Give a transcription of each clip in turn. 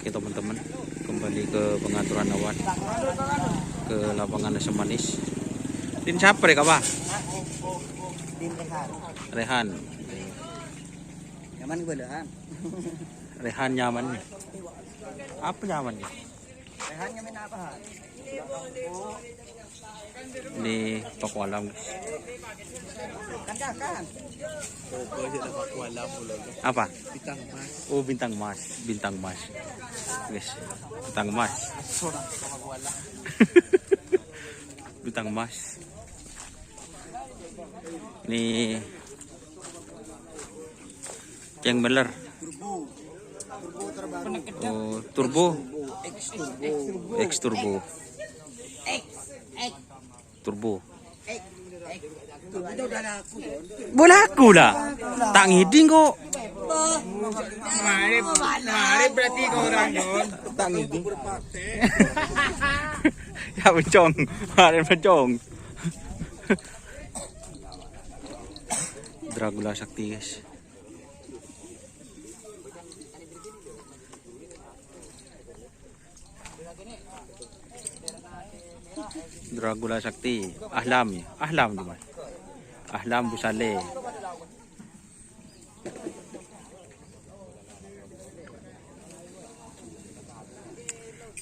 Oke teman-teman, kembali ke pengaturan awan ke lapangan Asam Manis. Din siapa ya kak? Din Rehan. Rehan. Nyaman gue Rehan. Rehan nyaman nih. Apa nyaman nih? Rehan nyaman apa? Ini toko alam. Kan. Apa? Bintang emas. Oh bintang emas, bintang emas. Guys, bintang emas. Bintang emas. Ini yang beler. Oh, turbo. X turbo. Turbo. Boleh aku lah. Tak ngiding kok. Mari berarti kau orang Yon. Tak ngiding. Ya bencong. Mari bencong. Dragula Sakti guys. Dragula Sakti, Ahlam ya, Ahlam di mana? Ahlam Busale.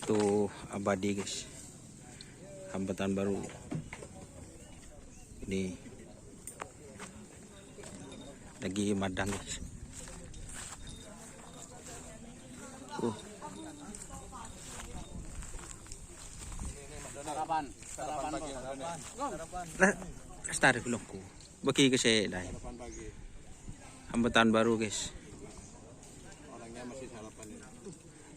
Tuh abadi guys, hambatan baru. Ini lagi madang guys. Star vlogku. Bagi kasi dahil. Hambatan baru guys. Orangnya masih sarapan ini.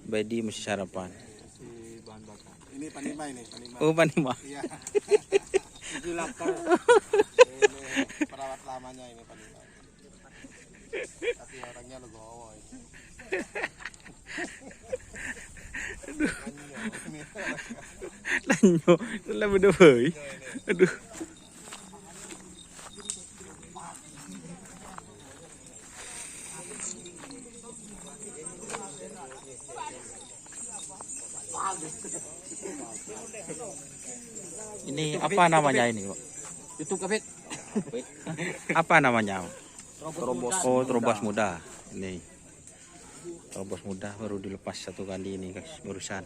Bedi masih sarapan. Masih bahan bakar. Ini panima ini, panima. Oh panima. Iya. Ini lapar. Ini perawat lamanya ini panima. Tapi orangnya legowo ini. Aduh. Lanyo, lah bener boy. Aduh. Ini apa namanya ini, Pak? YouTube kapit. Apa namanya? Terobos. Oh, terobos muda. Ini. Terobos muda baru dilepas satu kali ini, guys, barusan.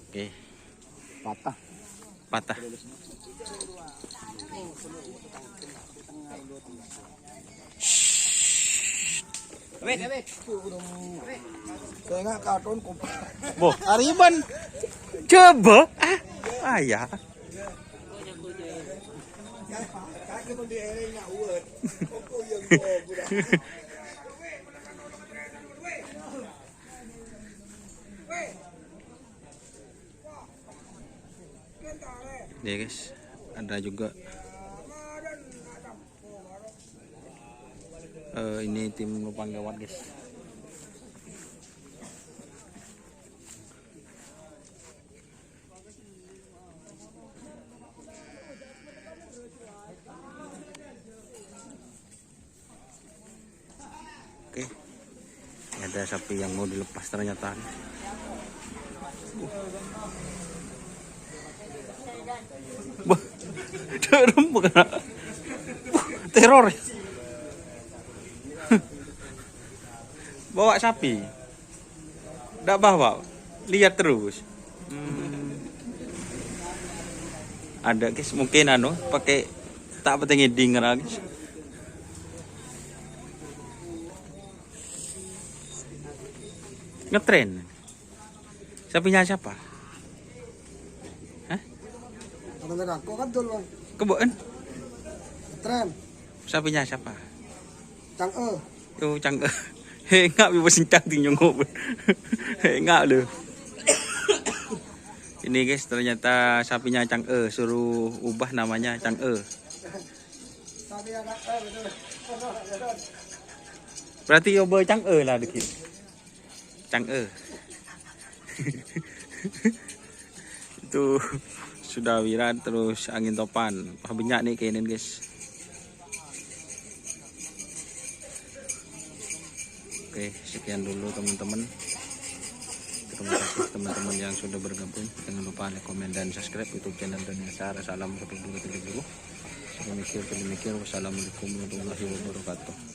Oke. Patah. Patah. Kapit. Saya nggak karton kompak. Boh, Ariban. Coba. Ayah. Kaki pun di area nggak uat. Kok yang gua. Ya guys, ada juga ini tim Lupang Gawat guys. Oke, ada sapi yang mau dilepas ternyata. Wah, bukan teror. Bawa sapi, nggak bawa, lihat terus. Ada guys, mungkin pakai tak penting ngiding guys. Ngetren. Sapinya siapa? Aku kan dulu. Kebun. Tren. Sapinya siapa? Cang Yo Cang enggak bisa sincang nyongok. Enggak loh. Ini guys, ternyata sapinya Cang suruh ubah namanya Cang Berarti yo boy Cang lah dikit. Cang Itu sudah wirat terus angin topan. Banyak nih kainin guys. Oke, sekian dulu teman-teman. terima kasih teman-teman yang sudah bergabung. Jangan lupa like, komen, dan subscribe YouTube channel Daniel Sahar. Assalamualaikum warahmatullahi wabarakatuh. Wassalamualaikum warahmatullahi wabarakatuh.